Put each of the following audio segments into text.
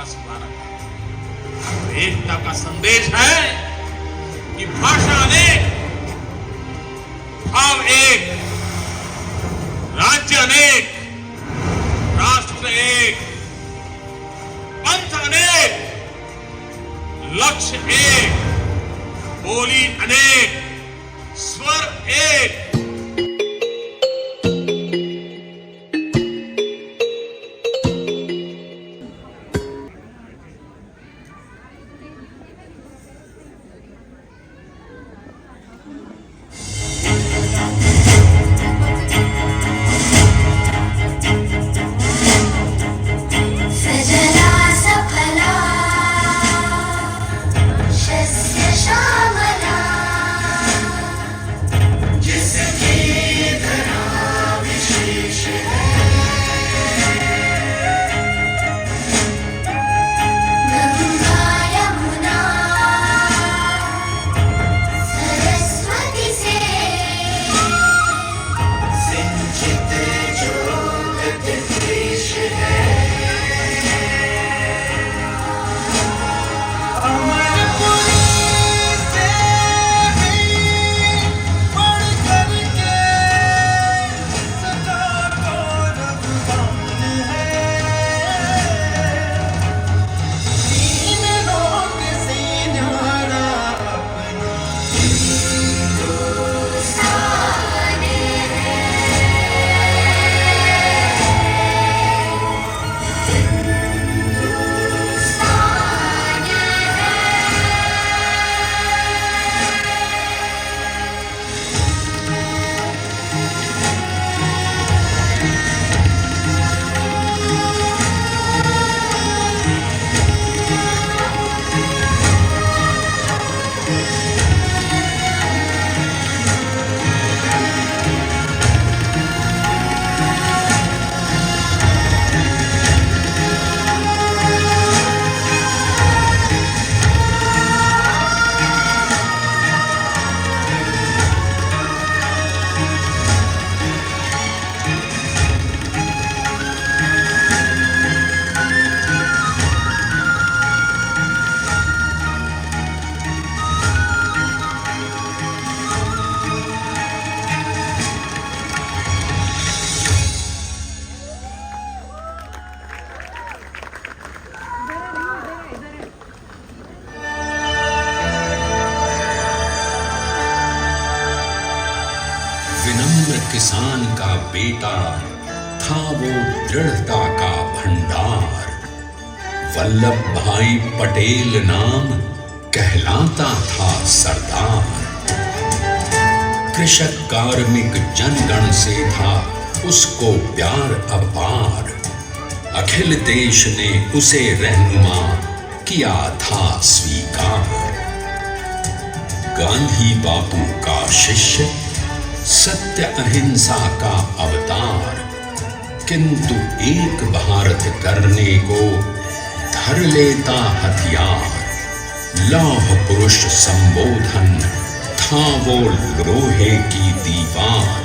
का स्मारक है। एकता का संदेश है कि भाषा अनेक, भाव एक, राज्य अनेक, राष्ट्र एक, पंथ अनेक, लक्ष्य एक, बोली अनेक, स्वर एक। विनम्र किसान का बेटा था वो दृढ़ता का भंडार। वल्लभ भाई पटेल नाम कहलाता था सरदार। कृषक कार्मिक जनगण से था उसको प्यार अपार। अखिल देश ने उसे रहनुमा किया था स्वीकार। गांधी बापू का शिष्य, सत्य अहिंसा का अवतार, किंतु एक भारत करने को धर लेता हथियार। लौह पुरुष संबोधन था वो लोहे की दीवार।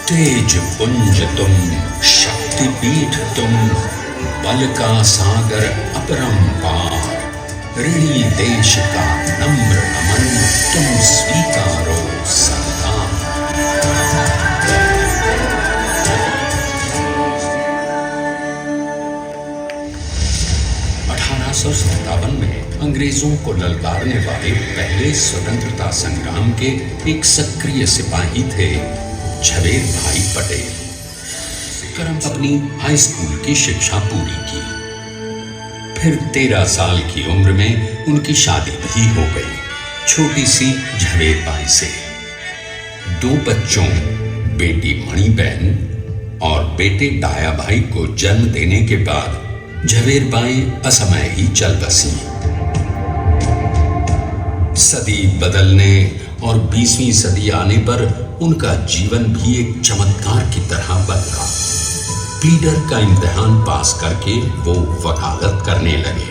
तेज पुंज तुम, शक्तिपीठ तुम, बल का सागर अपरंपार। ऋणी देश का नम्र नमन तुम स्वीकारो सरदार। 1857 में अंग्रेजों को ललकारने वाले पहले स्वतंत्रता संग्राम के एक सक्रिय सिपाही थे झवेर भाई पटेल। अपनी हाई स्कूल की शिक्षा पूरी की। फिर 13 साल की उम्र में उनकी शादी भी हो गई छोटी सी झवेर बाई से। 2 बच्चों, बेटी मणिबेन और बेटे डाया भाई को जन्म देने के बाद झवेर बाई असमय ही चल बसी। सदी बदलने और 20वीं सदी आने पर उनका जीवन भी एक चमत्कार की तरह बदला। प्लीडर का इम्तिहान पास करके वो वकालत करने लगे।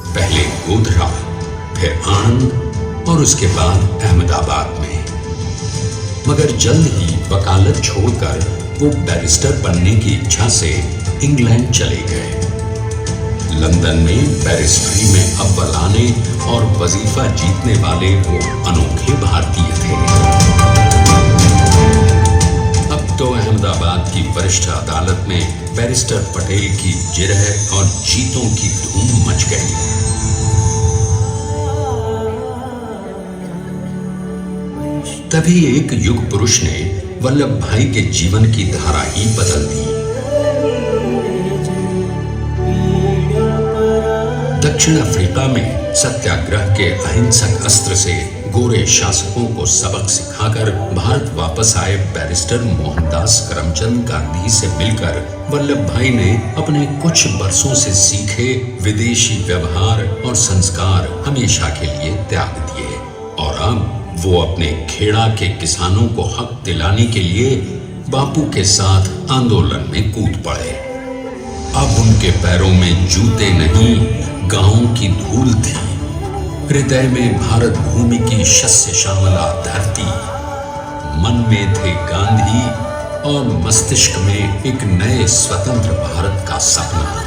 पहले गोधरा, फिर आनंद और उसके बाद अहमदाबाद में। मगर जल्द ही वकालत छोड़कर वो बैरिस्टर बनने की इच्छा से इंग्लैंड चले गए। लंदन में बैरिस्ट्री में अव्वल आने और वजीफा जीतने वाले वो अनोखे भारतीय थे। अब तो अहमदाबाद की वरिष्ठ अदालत में बैरिस्टर पटेल की जिरह और जीतों की धूम मच गई। तभी एक युग पुरुष ने वल्लभ भाई के जीवन की धारा ही बदल दी। दक्षिण अफ्रीका में सत्याग्रह के अहिंसक अस्त्र से गोरे शासकों को सबक सिखाकर भारत वापस आए बैरिस्टर मोहनदास करमचंद गांधी से मिलकर वल्लभ भाई ने अपने कुछ बरसों से सीखे विदेशी व्यवहार और संस्कार हमेशा के लिए त्याग दिए और अब वो अपने खेड़ा के किसानों को हक दिलाने के लिए बापू के साथ आंदोलन में कूद पड़े। अब उनके पैरों में जूते नहीं, गांवों की धूल थी। हृदय में भारत भूमि की शस्य श्यामला धरती। मन में थे गांधी और मस्तिष्क में एक नए स्वतंत्र भारत का सपना।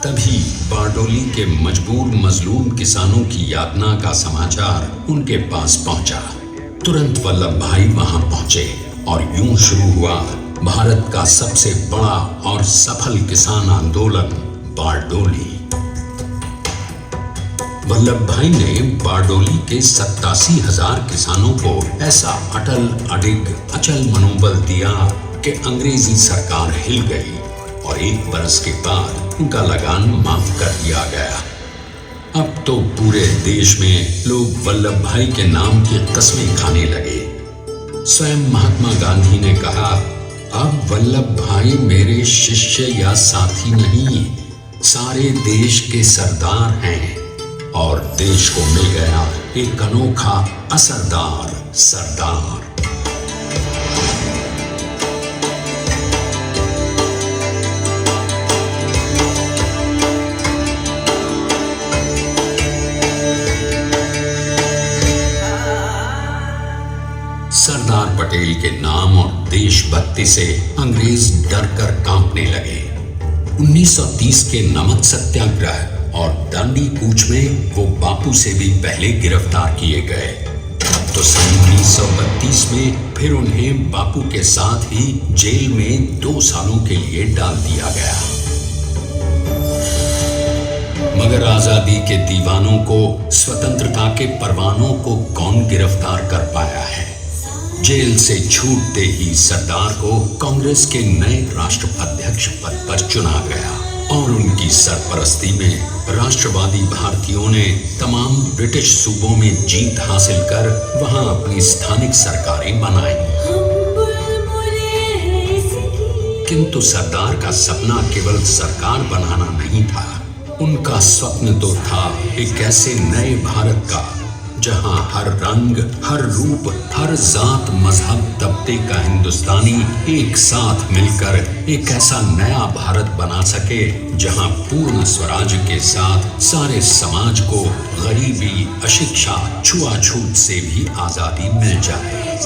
तभी बारडोली के मजबूर मजलूम किसानों की यातना का समाचार उनके पास पहुंचा। तुरंत वल्लभ भाई वहां पहुंचे और यूं शुरू हुआ भारत का सबसे बड़ा और सफल किसान आंदोलन बारडोली। वल्लभ भाई ने बारडोली के 87,000 किसानों को ऐसा अटल अडिग अचल मनोबल दिया कि अंग्रेजी सरकार हिल गई और 1 बरस के बाद उनका लगान माफ कर दिया गया। अब तो पूरे देश में लोग वल्लभ भाई के नाम की कस्में खाने लगे। स्वयं महात्मा गांधी ने कहा, अब वल्लभ भाई मेरे शिष्य या साथी नहीं, सारे देश के सरदार हैं और देश को मिल गया एक अनोखा असरदार सरदार। सरदार पटेल के नाम और देशभक्ति से अंग्रेज डर कर कांपने लगे। 1930 के नमक सत्याग्रह और दांडी कूच में वो बापू से भी पहले गिरफ्तार किए गए। तो सन 1932 में फिर उन्हें बापू के साथ ही जेल में 2 सालों के लिए डाल दिया गया। मगर आजादी के दीवानों को, स्वतंत्रता के परवानों को कौन गिरफ्तार कर पाया है। जेल से छूटते ही सरदार को कांग्रेस के नए राष्ट्राध्यक्ष पद पर चुना गया और उनकी सरपरस्ती में राष्ट्रवादी भारतीयों ने तमाम ब्रिटिश सूबों में जीत हासिल कर वहां अपनी स्थानिक सरकारें बनाई। किंतु सरदार का सपना केवल सरकार बनाना नहीं था। उनका स्वप्न तो था एक ऐसे नए भारत का जहां हर रंग, हर रूप, हर जात, मजहब, तबके का हिंदुस्तानी एक साथ मिलकर एक ऐसा नया भारत बना सके जहां पूर्ण स्वराज के साथ सारे समाज को गरीबी, अशिक्षा, छुआछूत से भी आजादी मिल जाए।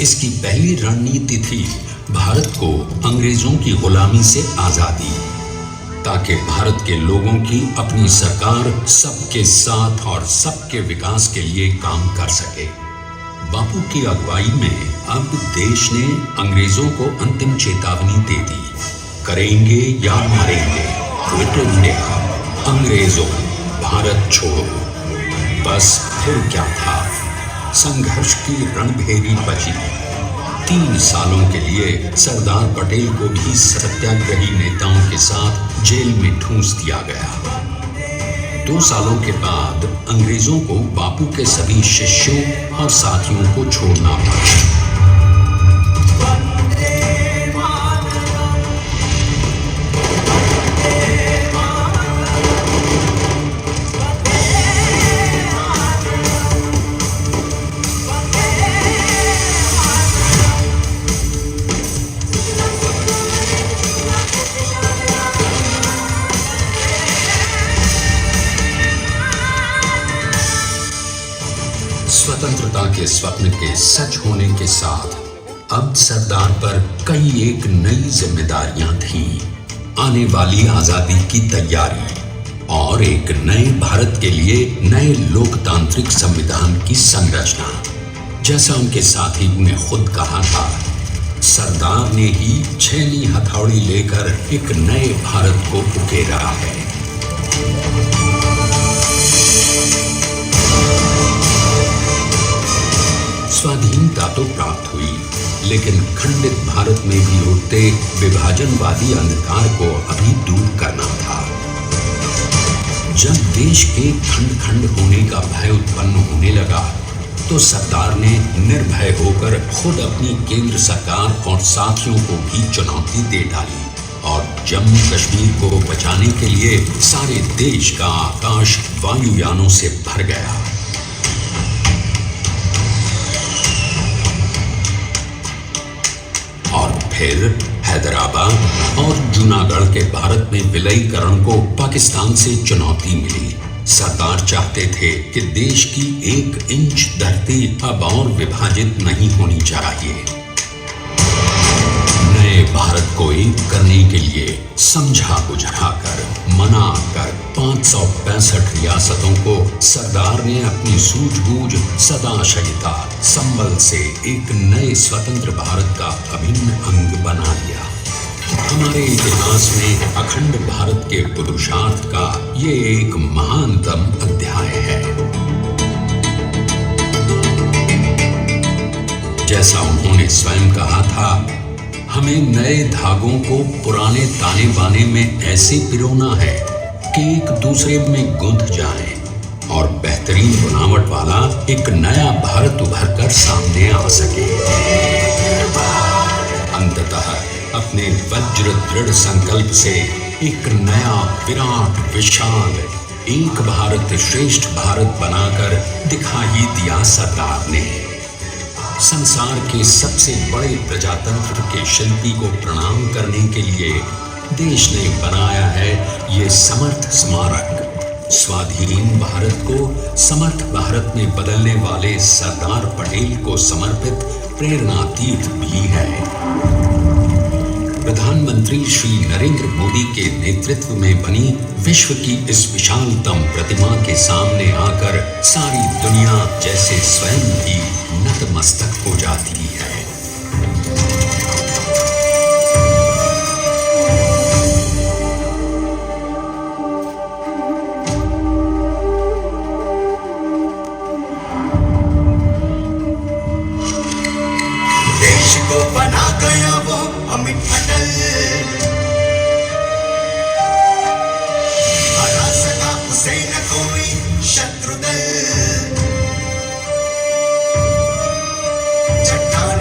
इसकी पहली रणनीति थी भारत को अंग्रेजों की गुलामी से आजादी, ताकि भारत के लोगों की अपनी सरकार सबके साथ और सबके विकास के लिए काम कर सके। बापू की अगुवाई में अब देश ने अंग्रेजों को अंतिम चेतावनी दे दी, करेंगे या मरेंगे, क्विट इंडिया, अंग्रेजों भारत छोड़ो। बस फिर क्या था, संघर्ष की रणभेरी बची। 3 सालों के लिए सरदार पटेल को भी सत्याग्रही नेताओं के साथ जेल में ठूंस दिया गया। 2 सालों के बाद अंग्रेजों को बापू के सभी शिष्यों और साथियों को छोड़ना पड़ा। स्वतंत्रता के स्वप्न के सच होने के साथ अब सरदार पर कई एक नई जिम्मेदारियां थीं। आने वाली आजादी की तैयारी और एक नए भारत के लिए नए लोकतांत्रिक संविधान की संरचना। जैसा उनके साथी ने खुद कहा था, सरदार ने ही छेनी हथौड़ी लेकर एक नए भारत को उकेरा है। स्वाधीनता तो प्राप्त हुई, लेकिन खंडित भारत में भी उठते विभाजनवादी अंधकार को अभी दूर करना था। जब देश के खंड खंड होने का भय उत्पन्न होने लगा, तो सरदार ने निर्भय होकर खुद अपनी केंद्र सरकार और साथियों को भी चुनौती दे डाली और जम्मू कश्मीर को बचाने के लिए सारे देश का आकाश वायुयानों से भर गया। और फिर हैदराबाद और जूनागढ़ के भारत में विलयीकरण को पाकिस्तान से चुनौती मिली। सरदार चाहते थे कि देश की 1 इंच धरती अब और विभाजित नहीं होनी चाहिए। नए भारत को एक करने के लिए समझा बुझाकर मना कर 565 रियासतों को सरदार ने अपनी सूझबूझ सदाशयिता संबल से एक नए स्वतंत्र भारत का अभिन्न अंग बना लिया। हमारे इतिहास में अखंड भारत के पुरुषार्थ का ये एक महानतम अध्याय है। जैसा उन्होंने स्वयं कहा था, हमें नए धागों को पुराने ताने बाने में ऐसे पिरोना है कि एक दूसरे में गुंथ जाए और बेहतरीन बनावट वाला एक नया भारत उभर कर सामने आ सके। अंततः अपने वज्र दृढ़ संकल्प से एक नया विराट विशाल एक भारत श्रेष्ठ भारत बनाकर दिखा ही दिया सरदार ने। संसार के सबसे बड़े प्रजातंत्र के शिल्पी को प्रणाम करने के लिए देश ने बनाया है ये समर्थ स्मारक। स्वाधीन भारत को समर्थ भारत में बदलने वाले सरदार पटेल को समर्पित प्रेरणा तीर्थ भी है। प्रधानमंत्री श्री नरेंद्र मोदी के नेतृत्व में बनी विश्व की इस विशालतम प्रतिमा के सामने आकर सारी दुनिया जैसे स्वयं भी नतमस्तक हो जाती है। देश को बना गया वो अमित अटल, हरा सका उसे न कोई शत्रु दल। चट्टान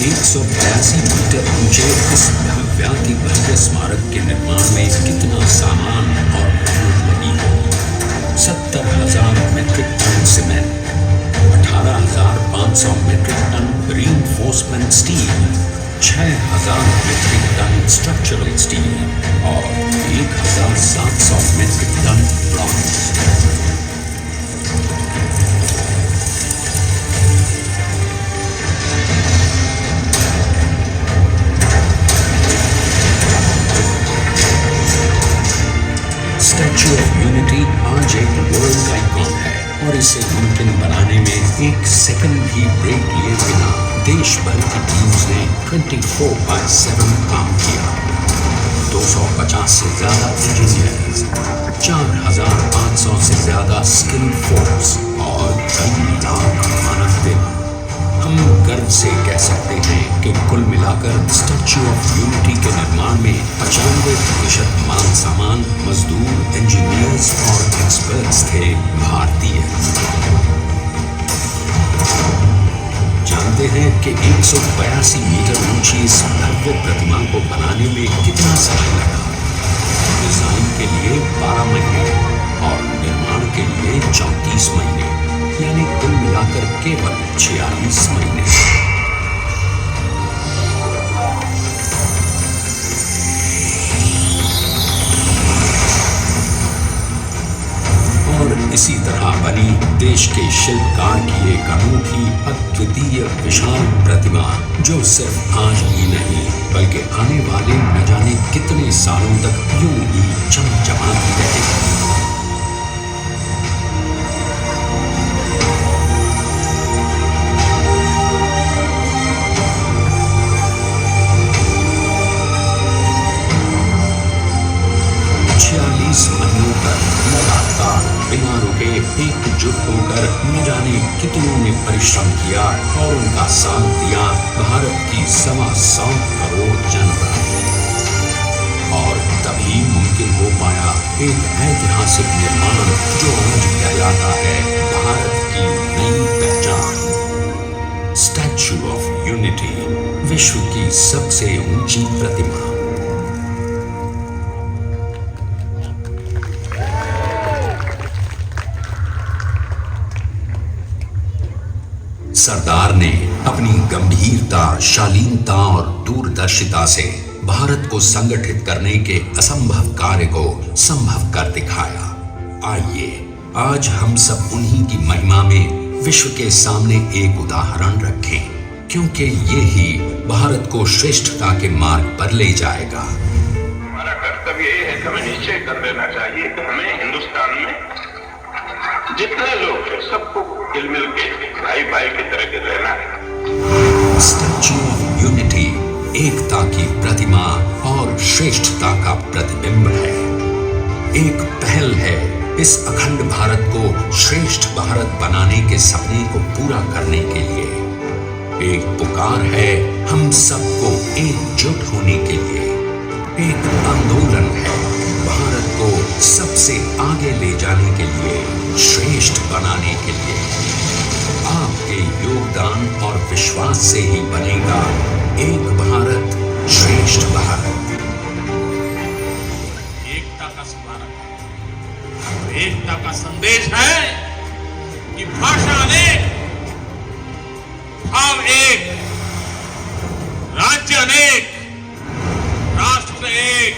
182 मीटर ऊंचे इस भव्याति भव्य स्मारक के निर्माण में कितना सामान और मेहनत लगी होगी। 70,000 metric ton cement, 18,500 metric ton reinforcement steel, 6,000 metric ton structural steel और 1,700 metric ton bronze. Statue of unity आज एक वर्ल्ड आइकॉन है और इसे मुमकिन बनाने में एक सेकंड भी ब्रेक लिए बिना देश भर की टीम्स ने 24/7 काम किया। 250 से ज्यादा इंजीनियर्स, 4,500 से ज्यादा स्किल फोर्स और कई लाख मानव दिन। हम गर्व से कह सकते हैं कि कुल मिलाकर स्टैच्यू ऑफ यूनिटी के निर्माण में 95% माल सामान, मजदूर, इंजीनियर्स और एक्सपर्ट्स थे भारतीय। जानते हैं कि 182 मीटर ऊंची इस भव्य प्रतिमा को बनाने में कितना समय लगा? डिजाइन के लिए 12 महीने और निर्माण के लिए 34 महीने, यानी कुल मिलाकर केवल 46 महीने। और इसी तरह बनी देश के शिल्पकार की एक अनूठी, अद्वितीय, विशाल प्रतिमा, जो सिर्फ आज ही नहीं बल्कि आने वाले न जाने कितने सालों तक यूं ही चमचमाती रहेगी। महीनों तक लगातार बिना रुके एकजुट होकर न जाने कितनों ने परिश्रम किया और उनका साथ दिया भारत की 125 करोड़ जनता। और तभी मुमकिन हो पाया एक ऐतिहासिक निर्माण जो आज कहलाता है भारत की नई पहचान। स्टैच्यू ऑफ यूनिटी, विश्व की सबसे ऊंची प्रतिमा। सरदार ने अपनी गंभीरता, शालीनता और दूरदर्शिता से भारत को संगठित करने के असंभव कार्य को संभव कर दिखाया। आइए आज हम सब उन्हीं की महिमा में विश्व के सामने एक उदाहरण रखें, क्योंकि ये ही भारत को श्रेष्ठता के मार्ग पर ले जाएगा। हमारा कर्तव्य ये है कि हमें निश्चय कर लेना चाहिए कि हमें हिंदुस्तान में जितने लोग हैं सबको मिल के भाई भाई की तरह के रहना है। स्टैच्यू ऑफ यूनिटी एकता की प्रतिमा और श्रेष्ठता का प्रतिबिंब है। एक पहल है इस अखंड भारत को श्रेष्ठ भारत बनाने के सपने को पूरा करने के लिए। एक पुकार है हम सबको एकजुट होने के लिए। एक आंदोलन है भारत को सबसे आगे ले जाने के लिए, श्रेष्ठ बनाने के लिए। आपके योगदान और विश्वास से ही बनेगा एक भारत श्रेष्ठ भारत। एकता का स्मारक है, एकता का संदेश है कि भाषा अनेक, भाव एक, राज्य अनेक, राष्ट्र एक,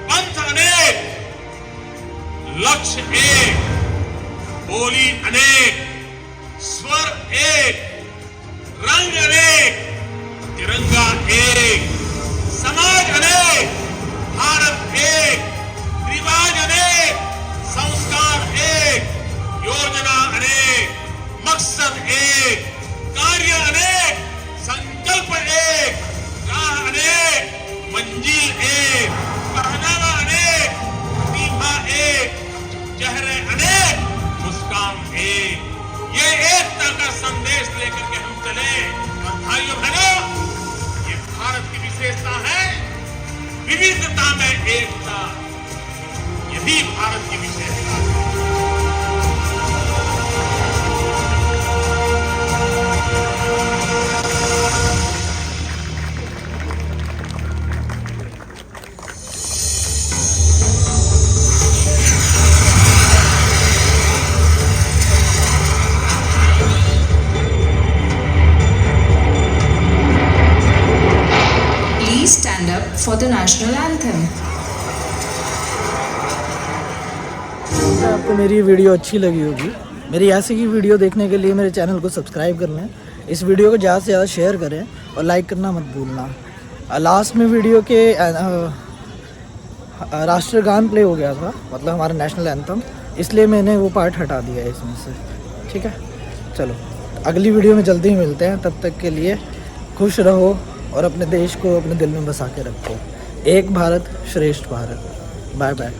पंथ अनेक, लक्ष्य एक, बोली अनेक, स्वर एक, रंग अनेक, तिरंगा एक, समाज अनेक, भारत एक, रिवाज अनेक, संस्कार एक, योजना अनेक, मकसद एक, कार्य अनेक, संकल्प एक, राह अनेक, मंजिल एक, पहनावा अनेक, प्रतिभा एक, चेहरे अनेक, मुस्कान एक। ये एकता का संदेश लेकर के हम चले। और भाइयों बहनों, ये भारत की विशेषता है, विविधता में एकता। यही भारत की विशेषता है। आपको मेरी वीडियो अच्छी लगी होगी। मेरी ऐसी ही वीडियो देखने के लिए मेरे चैनल को सब्सक्राइब कर लें, इस वीडियो को ज़्यादा से ज़्यादा शेयर करें और लाइक करना मत भूलना। लास्ट में वीडियो के राष्ट्रगान प्ले हो गया था, मतलब हमारा नेशनल एंथम, इसलिए मैंने वो पार्ट हटा दिया है इसमें से। ठीक है, चलो अगली वीडियो में जल्दी ही मिलते हैं। तब तक के लिए खुश रहो और अपने देश को अपने दिल में बसा के रखो। एक भारत श्रेष्ठ भारत। Bye bye.